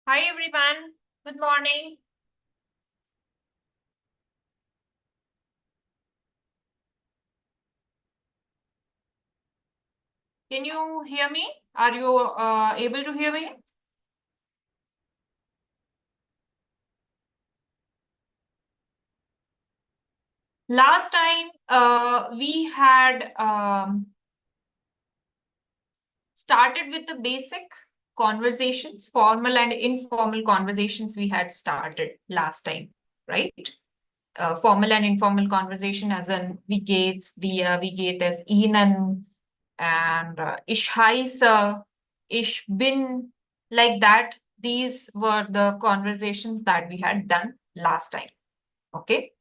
Hi everyone, good morning. Can you hear me? Are you able to hear me? Last time we had started with the basic conversations, formal and informal conversations we had started last time, right? Formal and informal conversation as in wie geht's dir, wie geht es Ihnen, and ich heiße, ich bin, like that. These were the conversations that we had done last time. Okay.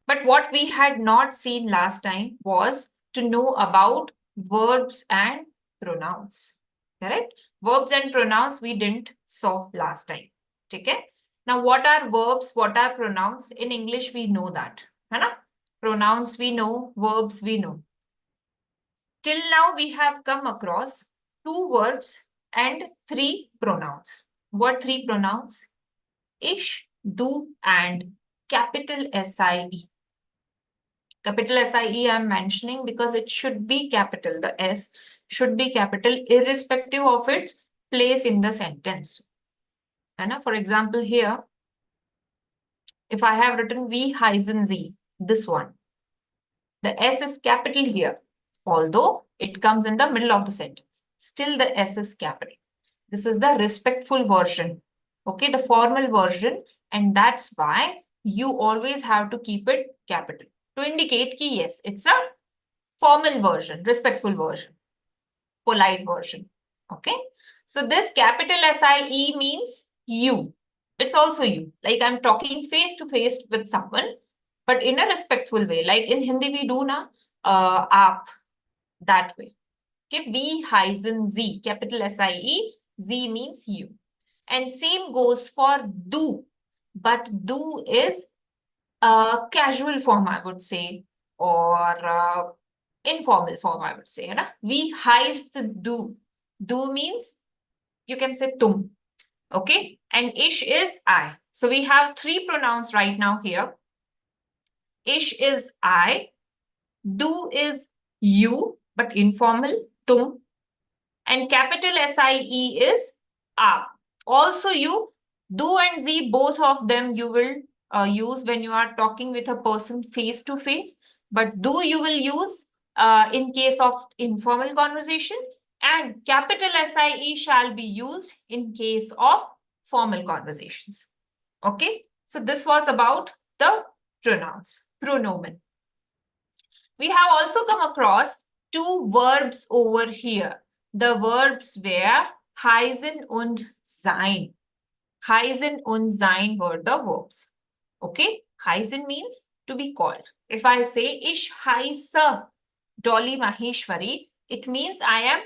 But what we had not seen last time was to know about verbs and pronouns. Correct? Verbs and pronouns we didn't saw last time. Okay? Now, what are verbs? What are pronouns? In English, we know that. है ना? Pronouns we know, verbs we know. Till now, we have come across 2 verbs and 3 pronouns. What 3 pronouns? Ish, do, and capital SIE. Capital SIE I'm mentioning because it should be capital. The S should be capital irrespective of its place in the sentence. And for example, here, if I have written V hyphen Z, this one, the S is capital here, although it comes in the middle of the sentence. Still the S is capital. This is the respectful version. Okay, the formal version, and that's why you always have to keep it capital to indicate that yes, it's a formal version, respectful version, polite version. Okay. So this capital SIE means you. It's also you. Like I'm talking face to face with someone, but in a respectful way. Like in Hindi we do na aap, that way. Okay. V hyphen Z, capital SIE, Z means you. And same goes for do. But do is a casual form, I would say, or informal form, I would say. है ना? We heist do. Do means you can say tum. Okay. And ish is I. So we have 3 pronouns right now here. Ish is I. Do is you, but informal, tum. And capital SIE is aap. Also, you, do and Z, both of them you will use when you are talking with a person face to face. But do you will use in case of informal conversation, and capital SIE shall be used in case of formal conversations. Okay, so this was about the pronouns, pronomen. We have also come across 2 verbs over here. The verbs were heißen und sein. Heißen und sein were the verbs. Okay, heißen means to be called. If I say ich heiße Dolly Maheshwari, it means I am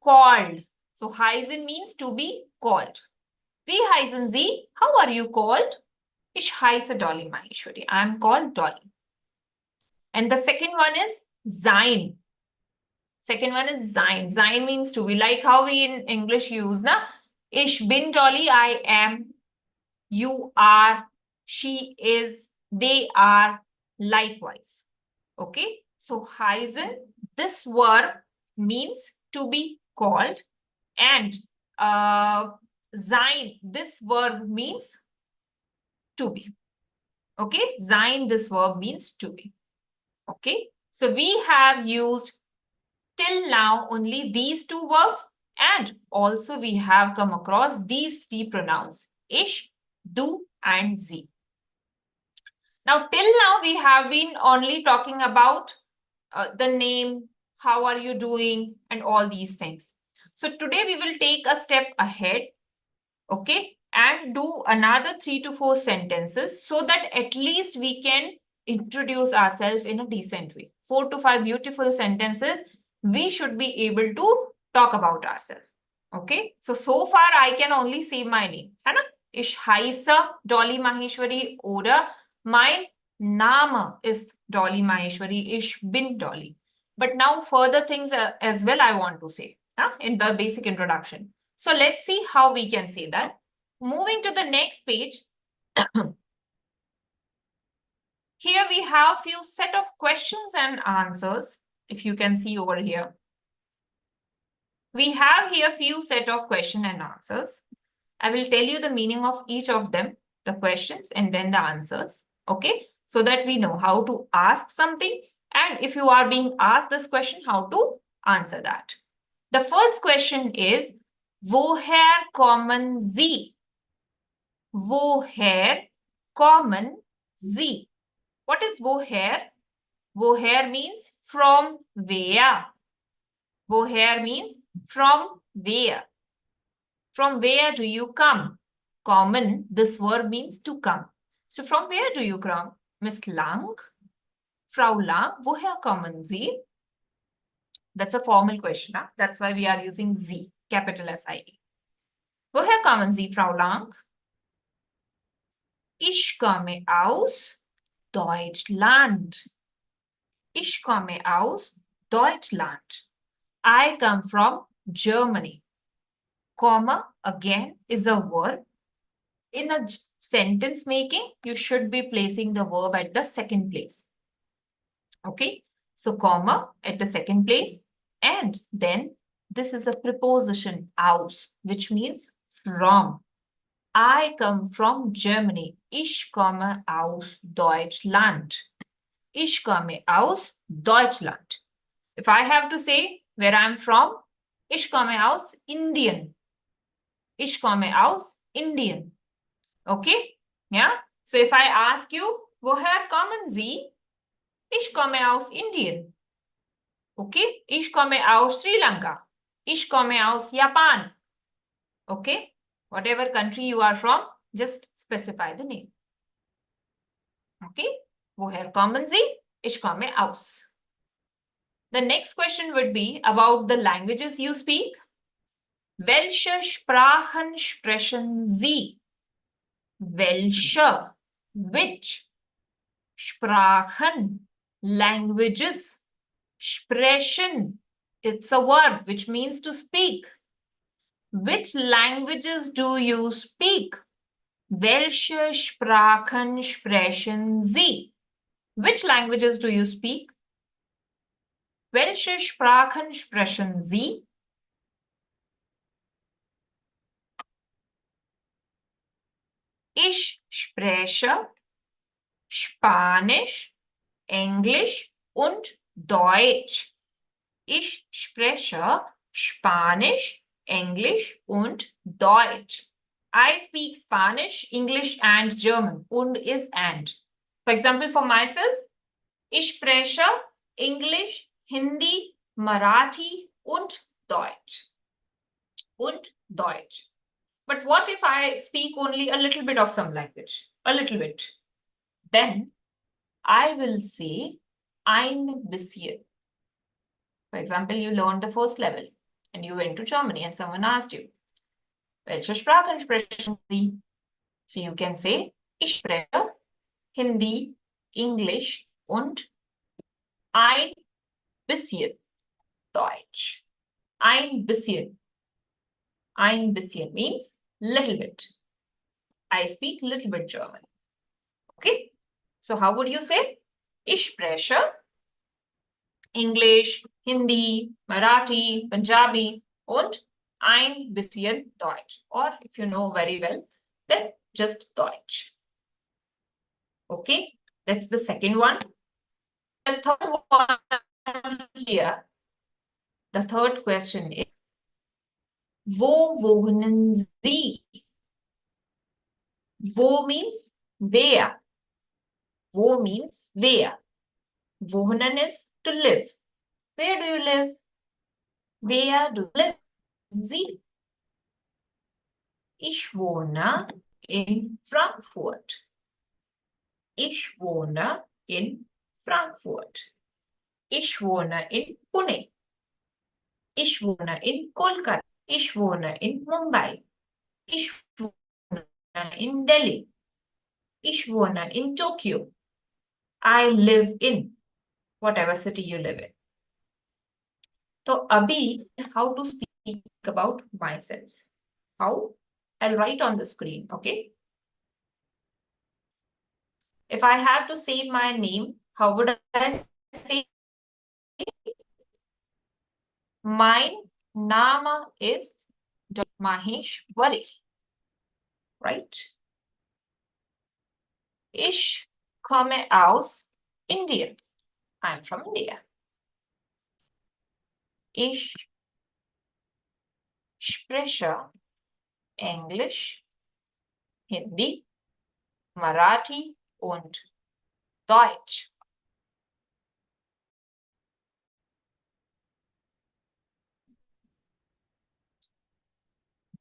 called. So heißen means to be called. Wie heißen Sie? How are you called? Ich heiße Dolly Maheshwari. I am called Dolly. And the second one is sein. Second one is sein. Sein means to be. Like how we in English use, na? Ich bin Dolly, I am. You are, she is, they are, likewise. Okay? So heißen, this verb means to be called, and sein, this verb means to be. Okay? Sein, this verb means to be. Okay? So we have used till now only these 2 verbs, and also we have come across these 3 pronouns, ish, do, and Z. Now, till now we have been only talking about the name, how are you doing, and all these things. So today we will take a step ahead, okay, and do another 3 to 4 sentences so that at least we can introduce ourselves in a decent way. 4 to 5 beautiful sentences we should be able to talk about ourselves. Okay, so far I can only say my name. है ना? Ich heiße Dolly Maheshwari oder mein Name ist Dolly Maheshwari. Ich bin Dolly. But now further things as well I want to say in the basic introduction. So let's see how we can say that. Moving to the next page. Here we have few set of questions and answers. If you can see over here. We have here few set of question and answers. I will tell you the meaning of each of them, the questions and then the answers. Okay. So that we know how to ask something. And if you are being asked this question, how to answer that. The first question is, woher kommen Sie? Woher kommen Sie? What is woher? Woher means from where. Woher means from where. From where do you come? Kommen, this word means to come. So from where do you come? Miss Lang? Frau Lang, woher kommen Sie? That's a formal question. Huh? That's why we are using Sie, capital S-I-E. Woher kommen Sie, Frau Lang? Ich komme aus Deutschland. Ich komme aus Deutschland. I come from Germany. Comma, again, is a verb. In a sentence making, you should be placing the verb at the second place. Okay, so comma at the second place. And then this is a preposition aus, which means from. I come from Germany. Ich komme aus Deutschland. Ich komme aus Deutschland. If I have to say where I'm from, ich komme aus Indien. Ich komme aus Indien. Okay? Yeah? So if I ask you, woher kommen Sie? Ich komme aus Indien. Okay? Ich komme aus Sri Lanka. Ich komme aus Japan. Okay? Whatever country you are from, just specify the name. Okay? Woher kommen Sie? Ich komme aus. The next question would be about the languages you speak. Welche Sprachen sprechen Sie? Welche? Which? Sprachen? Languages? Sprechen? It's a verb which means to speak. Which languages do you speak? Welche Sprachen sprechen Sie? Which languages do you speak? Welche Sprachen sprechen Sie? Ich spreche Spanisch, Englisch und Deutsch. Ich spreche Spanisch, English und Deutsch. I speak Spanish, English and German. Und is and. For example, for myself, ich spreche English, Hindi, Marathi und Deutsch. Und Deutsch. But what if I speak only a little bit of some language? A little bit. Then I will say ein bisschen. For example, you learned the first level and you went to Germany and someone asked you, welche Sprachen sprechen Sie? So you can say, ich spreche Hindi, English und ein bisschen Deutsch. Ein bisschen. Ein bisschen means little bit. I speak little bit German. Okay? So how would you say? Ich spreche English, Hindi, Marathi, Punjabi und ein bisschen Deutsch. Or if you know very well, then just Deutsch. Okay? That's the second one. The third one here, the third question is, wo wohnen Sie? Wo means where. Wo means where. Wohnen is to live. Where do you live? Where do you live? Sie. Ich wohne in Frankfurt. Ich wohne in Frankfurt. Ich wohne in Pune. Ich wohne in Kolkata. Ich wohne in Mumbai. Ich wohne in Delhi. Ich wohne in Tokyo. I live in whatever city you live in. So, abhi, how to speak about myself? How? I'll write on the screen, okay? If I have to say my name, how would I say? Mein Name ist Maheshwari, right? Ich komme aus Indien. I'm from India. Ich spreche Englisch, Hindi, Marathi und Deutsch.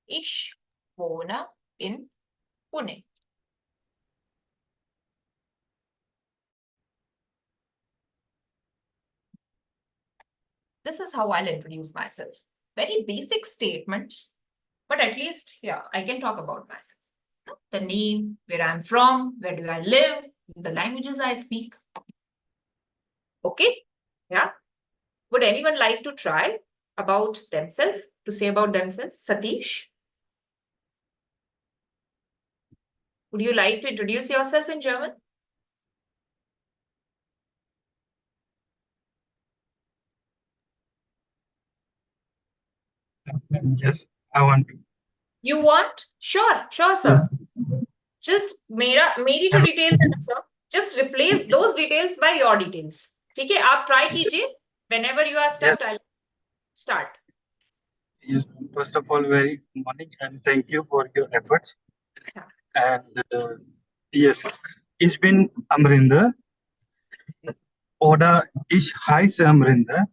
Ich wohne in Pune. This is how I'll introduce myself. Very basic statements, but at least, yeah, I can talk about myself. The name, where I'm from, where do I live, the languages I speak. Okay? Yeah. Would anyone like to try about themselves, to say about themselves? Satish? Would you like to introduce yourself in German? Yes, I want to. You want? Sure, sir. Just मेरी जो details है ना sir, just replace those details by your details. ठीक है, आप try कीजिए. Whenever you are stuck, I'll start. Yes, first of all, very good morning and thank you for your efforts. Yeah. And yes, ich bin Amrinder. Oder ich heiße Amrinder.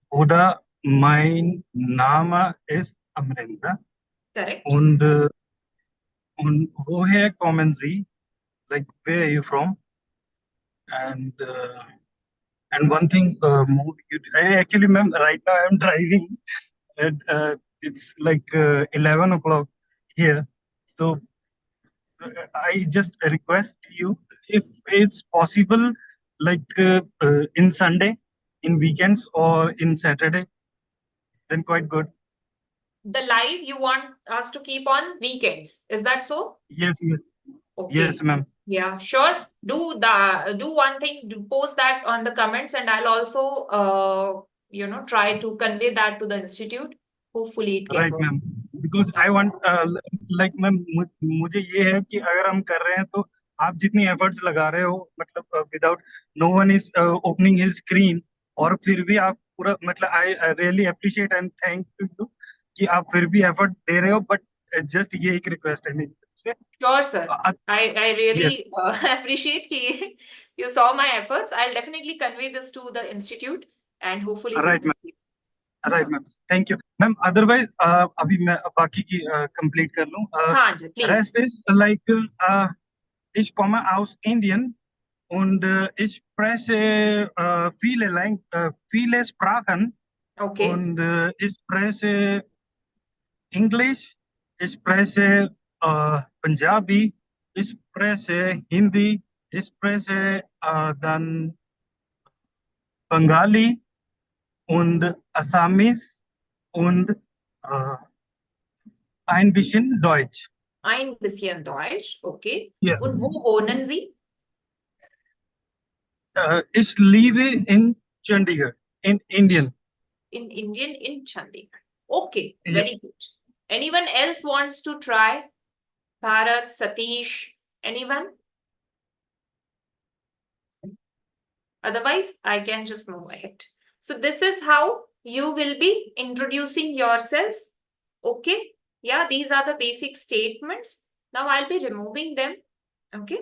Oder mein Name ist Amrinder. Correct. Und woher kommen Sie? Like, where are you from? And one thing, actually, ma'am, right now I'm driving. And it's like 11 o'clock here. So I just request you, if it's possible, like in Sunday, in weekends, or in Saturday, then quite good. The live you want us to keep on weekends. Is that so? Yes, yes. Okay. Yes, ma'am. Yeah, sure. Do one thing, post that on the comments, and I'll also try to convey that to the institute. Hopefully it can Right, work. ma'am. Because I want, like, ma'am, मुझे ये है कि अगर हम कर रहे हैं तो आप जितनी एफर्ट्स लगा रहे हो, मतलब without no one is opening his screen, और फिर भी आप पूरा, मतलब I really appreciate and thank you कि आप फिर भी एफर्ट दे रहे हो. बट जस्ट ये एक रिक्वेस्ट है मेरी तरफ से. Sure, sir. I really Yes. appreciate that you saw my efforts. I'll definitely convey this to the institute and hopefully Right, this. ma'am. Right, ma'am. Thank you, ma'am. Otherwise, अभी मैं बाकी की complete कर लूँ. हाँ जी, please. Rest is like ich komme aus Indien und ich spreche viele Sprachen. Okay. Und ich spreche Englisch, ich spreche Punjabi, ich spreche Hindi, ich spreche dann Bengali und Assamese und ein bisschen Deutsch. Ein bisschen Deutsch, okay. Ja. Und wo wohnen Sie? Ich lebe in Chandigarh, in Indien. In Indian, in Chandigarh. Okay, Yeah. very good. Anyone else wants to try? Bharat, Satish, anyone? Otherwise, I can just move ahead. So this is how you will be introducing yourself. Okay. Yeah, these are the basic statements. Now I'll be removing them. Okay.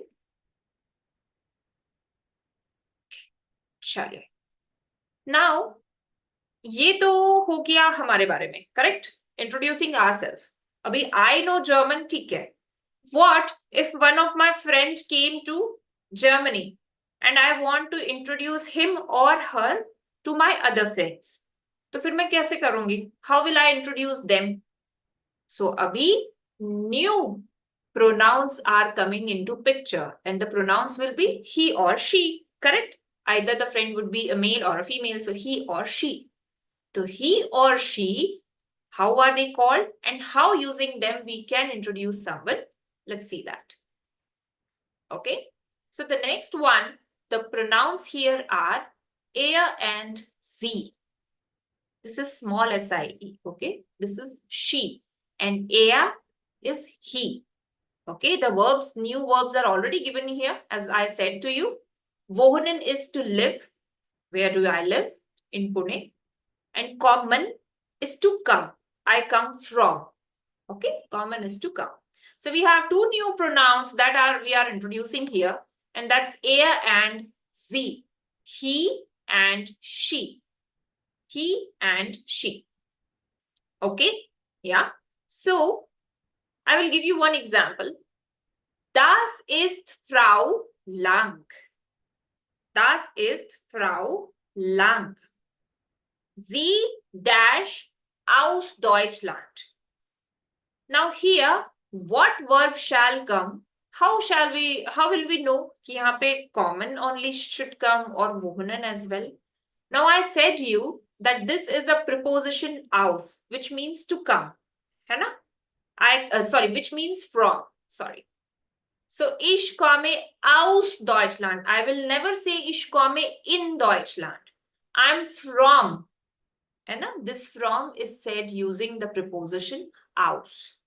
चलिए. Now, ये तो हो गया हमारे बारे में, correct? Introducing ourselves. अभी I know German, ठीक है. What if one of my friends came to Germany and I want to introduce him or her to my other friends? तो फिर मैं कैसे करूंगी? How will I introduce them? So अभी new pronouns are coming into picture and the pronouns will be he or she, correct? Either the friend would be a male or a female, so he or she. So he or she How are they called? And how using them we can introduce someone? Let's see that. Okay. So the next one, the pronouns here are er and sie. This is small sie. Okay. This is she. And er is he. Okay. The verbs, new verbs are already given here, as I said to you. Wohnen is to live. Where do I live? In Pune. And kommen is to come. I come from. Okay. Kommen is to come. So we have two new pronouns that we are introducing here, and that's er and sie. He and she. He and she. Okay? Yeah. So I will give you one example. Das ist Frau Lang. Das ist Frau Lang. Sie dash aus Deutschland. Now here, what verb shall come? How will we know कि यहाँ पे common only should come or wohnen as well? Now I said you that this is a preposition aus, which means to come. है ना? Which means from. Sorry. So ich komme aus Deutschland. I will never say ich komme in Deutschland. I'm from. And this from is said using the preposition aus.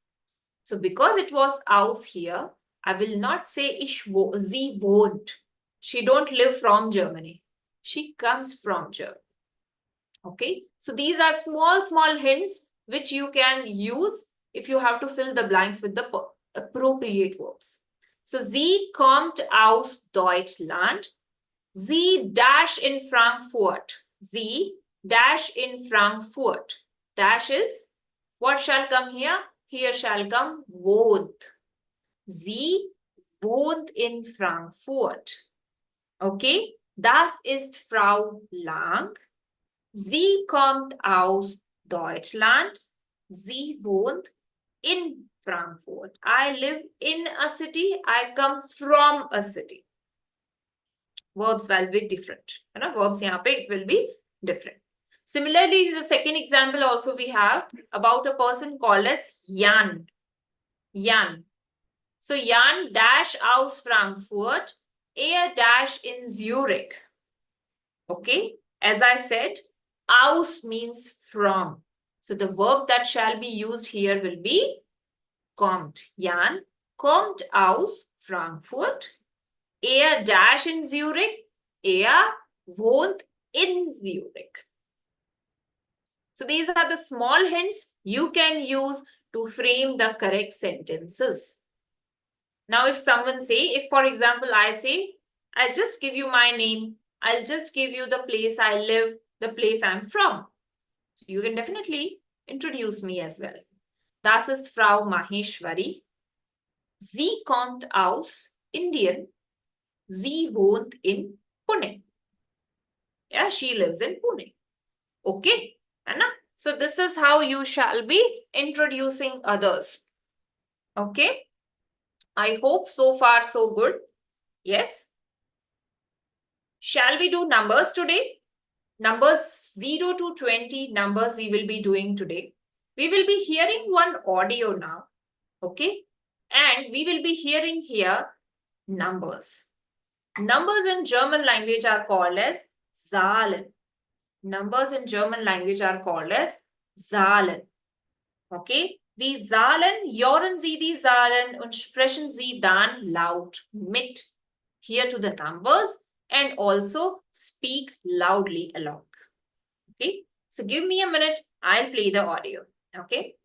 So because it was aus here, I will not say sie wohnt. She don't live from Germany. She comes from Germany. Okay. So these are small hints which you can use if you have to fill the blanks with the appropriate verbs. So sie kommt aus Deutschland. Sie dash in Frankfurt. Sie dash in Frankfurt. Dash is, what shall come here? Here shall come wohnt. Sie wohnt in Frankfurt. Okay? Das ist Frau Lang. Sie kommt aus Deutschland. Sie wohnt in Frankfurt. I live in a city. I come from a city. Verbs will be different. Verbs यहाँ पे it will be different. Similarly, the second example also we have about a person called as Jan. Jan. So Jan dash aus Frankfurt, dash in Zurich. Okay. As I said, aus means from. So the verb that shall be used here will be kommt. Jan kommt aus Frankfurt. Dash in Zurich. Wohnt in Zurich. So these are the small hints you can use to frame the correct sentences. Now if someone say, if for example I say, I'll just give you my name, I'll just give you the place I live, the place I'm from. So you can definitely introduce me as well. Das ist Frau Maheshwari. Sie kommt aus Indien. Sie wohnt in Pune. Yeah, she lives in Pune. Okay. Anna? So this is how you shall be introducing others. Okay. I hope so far so good. Yes. Shall we do numbers today? Numbers 0 to 20 numbers we will be doing today. We will be hearing one audio now. Okay. And we will be hearing here numbers. Numbers in German language are called as Zahlen. Numbers in German language are called as Zahlen. Okay? Die Zahlen, hören Sie die Zahlen und sprechen Sie dann laut mit. Here to the numbers and also speak loudly along. Okay? So give me a minute. I'll play the audio. Okay?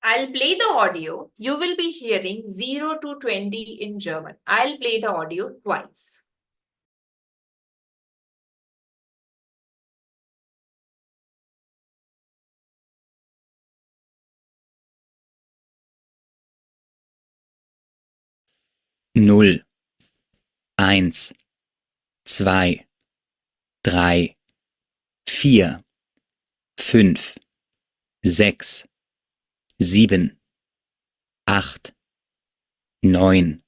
I'll play the audio. You will be hearing 0 to 20 in German. I'll play the audio twice. Null, 1, 2, 3, 4, 5, 6, 7, 8, 9,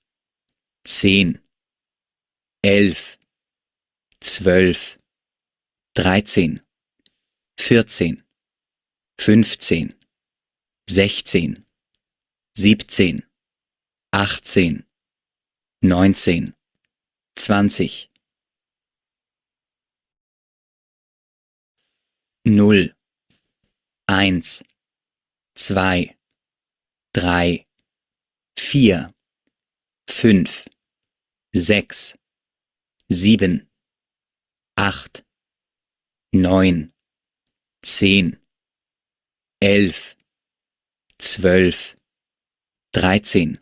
10, 11, 12, 13, 14, 15, 16, 17, 18, 19, 20. 0, 1, 2, 3, 4, 5, 6, 7, 8, 9, 10, 11, 12, 13,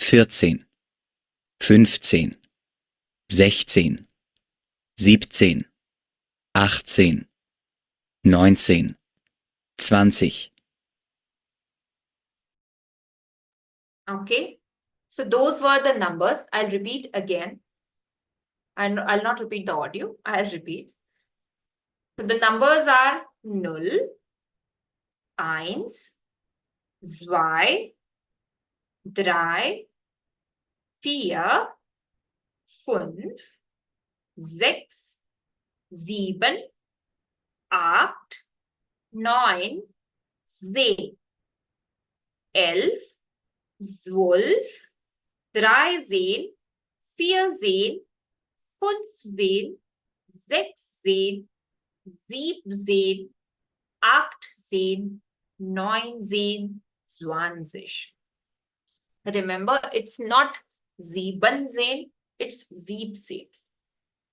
14, 15, 16, 17, 18, 19, 20. Okay. So those were the numbers. I'll repeat again. And I'll not repeat the audio. I'll repeat. So the numbers are 0, 1, 2, 3, 4, 5, 6, 7, 8, 9, 10, 11, 12, 13, 14, 15, 16, 17, 18, 19, 20. Remember, it's not 17, it's 17.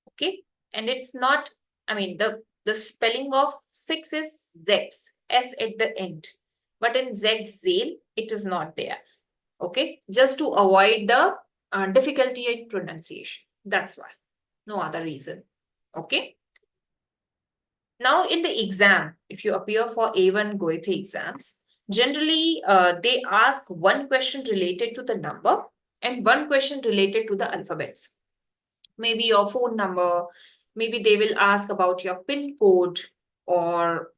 Okay, and it's not, the spelling of 6 is Zex, S at the end. But in Zexel, it is not there. Okay, just to avoid the difficulty in pronunciation. That's why. No other reason. Okay. Now in the exam, if you appear for A1 Goethe exams, generally they ask one question related to the number and one question related to the alphabets. Maybe your phone number, maybe they will ask about your PIN code or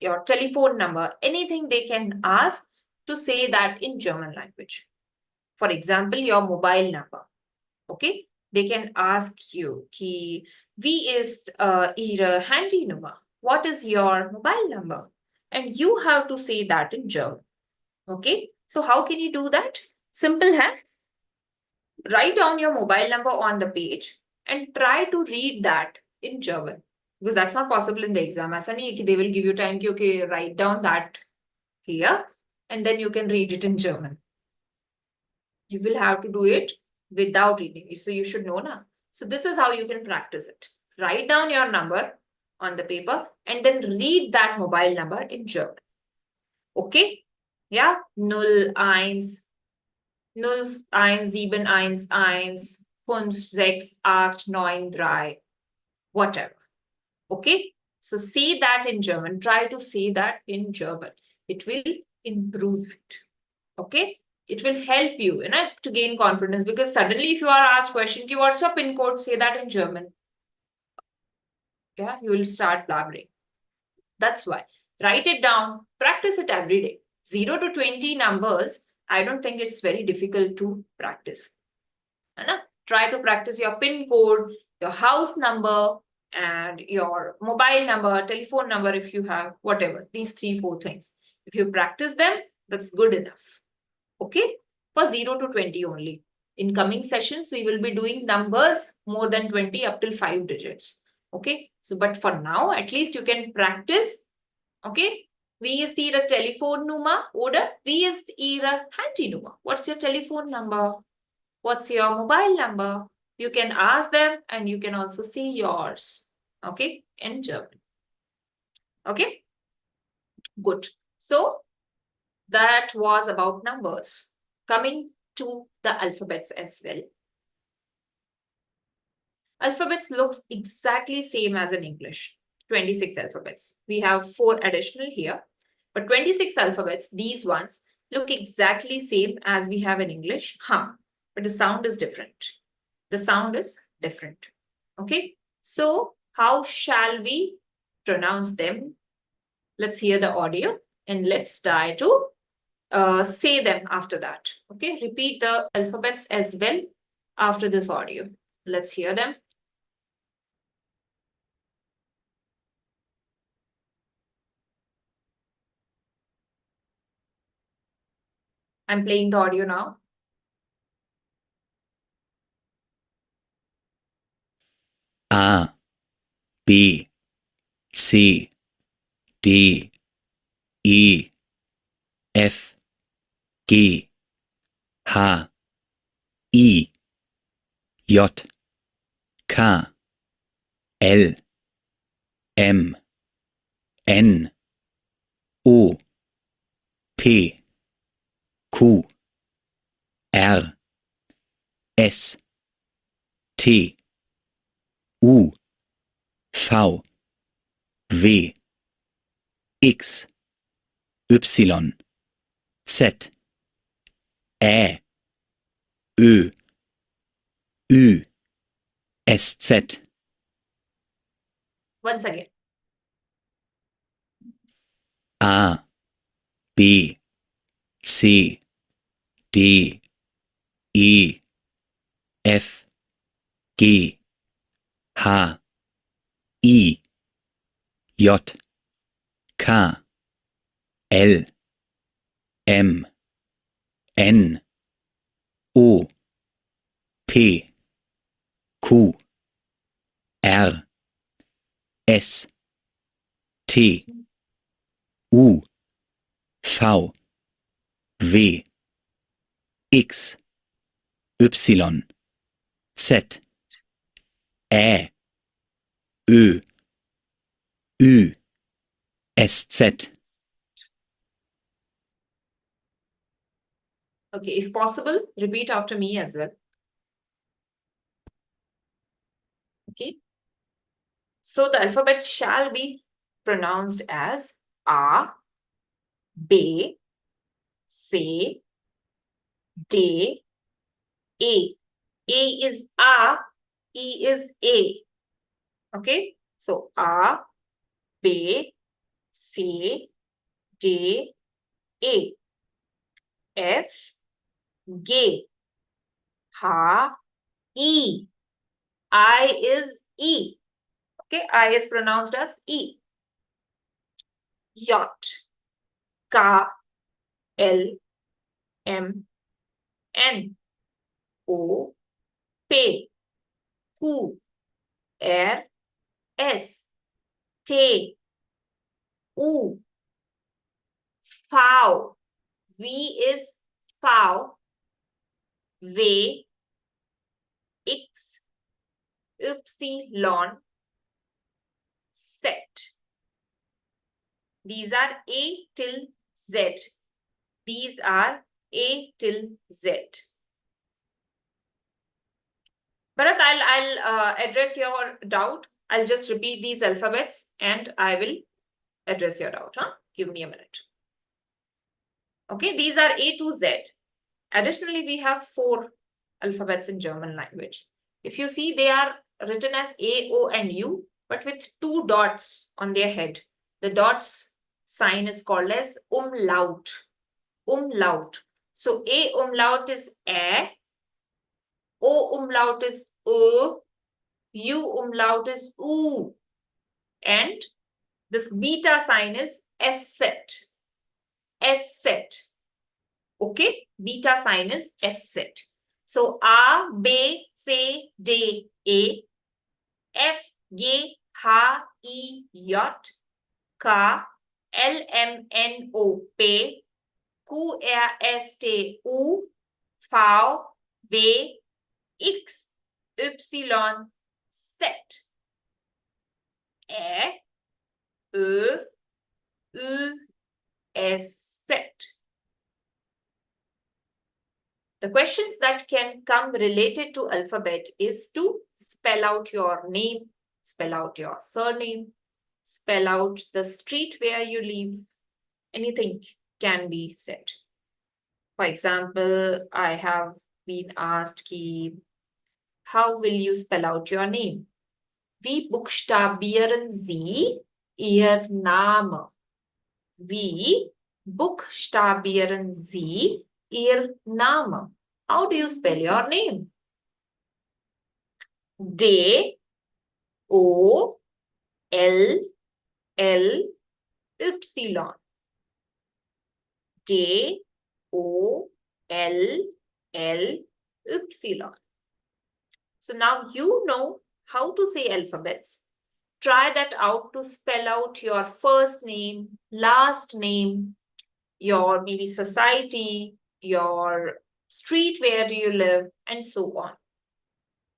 your telephone number, anything they can ask to say that in German language. For example, your mobile number. Okay, they can ask you, ki, wie ist Ihre Handynummer? What is your mobile number? And you have to say that in German. Okay, so how can you do that? Simple, hai? Write down your mobile number on the page and try to read that in German. Because that's not possible in the exam. Aisa nahi hai ki they will give you time ki, okay, write down that here and then you can read it in German. You will have to do it without reading it. So you should know now. So this is how you can practice it. Write down your number on the paper and then read that mobile number in German. Okay? Yeah? 0, 1, 0, 1, 7, 1, 1, 5, 6, 8, 9, 3, whatever. Okay? So say that in German. Try to say that in German. It will improve it. Okay? It will help you, to gain confidence, because suddenly if you are asked question, what's your PIN code? Say that in German. Yeah, you will start blabbering. That's why. Write it down, practice it every day. 0 to 20 numbers, I don't think it's very difficult to practice. Try to practice your PIN code, your house number, and your mobile number, telephone number if you have, whatever, these 3-4 things. If you practice them, that's good enough. Okay, for 0 to 20 only. In coming sessions, we will be doing numbers more than 20 up till 5 digits. Okay, so but for now, at least you can practice. Okay, wie ist Ihre Telefonnummer oder wie ist Ihre Handynummer? What's your telephone number? What's your mobile number? You can ask them and you can also say yours. Okay, in German. Okay, good. So That was about numbers. Coming to the alphabets as well. Alphabets looks exactly same as in English. 26 alphabets. We have 4 additional here. But 26 alphabets, these ones, look exactly same as we have in English. But the sound is different. The sound is different. Okay. So how shall we pronounce them? Let's hear the audio and let's try to say them after that. Okay. Repeat the alphabets as well after this audio. Let's hear them. I'm playing the audio now. A, B, C, D, E, F, G, H, I, J, K, L, M, N, O, P, Q, R, S, T, U, V, W, X, Y, Z, Ä, Ö, Ü, SZ. Once again. A, B, C, D, E, F, G, H, I, J, K, L, M, N, O, P, Q, R, S, T, U, V, W, X, Y, Z, Ä, Ö, Ü, SZ. Okay, if possible, repeat after me as well. Okay. So the alphabet shall be pronounced as A, B, C, D, A. A is A, E is A. Okay. So A, B, C, D, A. F, G, H, E. I is E. Okay, I is pronounced as E. Yacht, K, L, M, N, O, P, Q, R, S, T, U, V. V is V, V, X, Y, Z. These are A till Z. These are A till Z. Bharat, I'll address your doubt. I'll just repeat these alphabets and I will address your doubt. Give me a minute. Okay, these are A to Z. Additionally, we have 4 alphabets in German language. If you see, they are written as A, O, and U, but with 2 dots on their head. The dots sign is called as umlaut. Umlaut. So A umlaut is A, O umlaut is O, U umlaut is U, and this beta sign is S set. S set. Okay, beta sign is S set. So A, B, C, D, A, F, G, H, I, J, K, L, M, N, O, P, Q, R, S, T, U, V, W, X, Y, Z. E, Ö, Ü, S, Z. The questions that can come related to alphabet is to spell out your name, spell out your surname, spell out the street where you live. Anything can be said. For example, I have been asked ki, how will you spell out your name? Wie buchstabieren Sie Ihr Name? Wie buchstabieren Sie Ihr Name? How do you spell your name? D O L L Y. D O L L Y. So now you know how to say alphabets. Try that out to spell out your first name, last name, your maybe society, your street where do you live, and so on.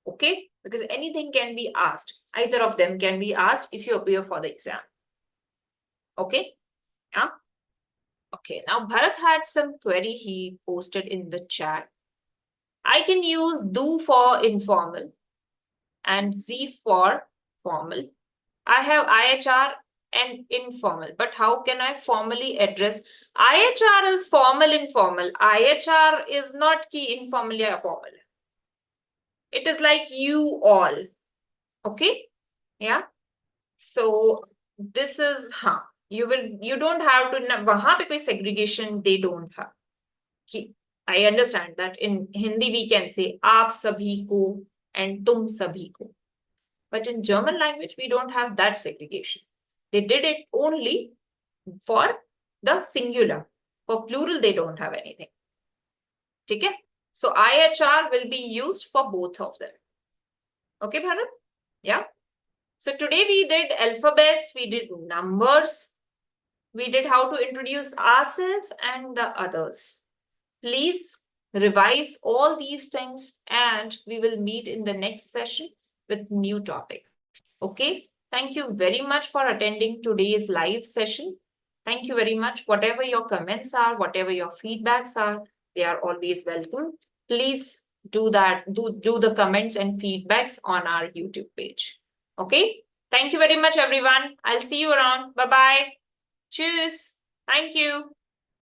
Okay? Because anything can be asked. Either of them can be asked if you appear for the exam. Okay? Yeah? Okay, now Bharat had some query he posted in the chat. I can use do for informal and Z for formal. I have IHR and informal, but how can I formally address? IHR is formal, informal. IHR is not key informal or formal. It is like you all. Okay? Yeah. So this is you don't have to because segregation they don't have. I understand that in Hindi we can say aap sabhi ko and tum sabhi ko. But in German language, we don't have that segregation. They did it only for the singular. For plural, they don't have anything. Okay? So IHR will be used for both of them. Okay, Bharat? Yeah. So today we did alphabets, we did numbers, we did how to introduce ourselves and the others. Please revise all these things and we will meet in the next session with new topic. Okay, thank you very much for attending today's live session. Thank you very much. Whatever your comments are, whatever your feedbacks are, they are always welcome. Please do that, do the comments and feedbacks on our YouTube page. Okay, thank you very much, everyone. I'll see you around. Bye-bye. Cheers. Thank you.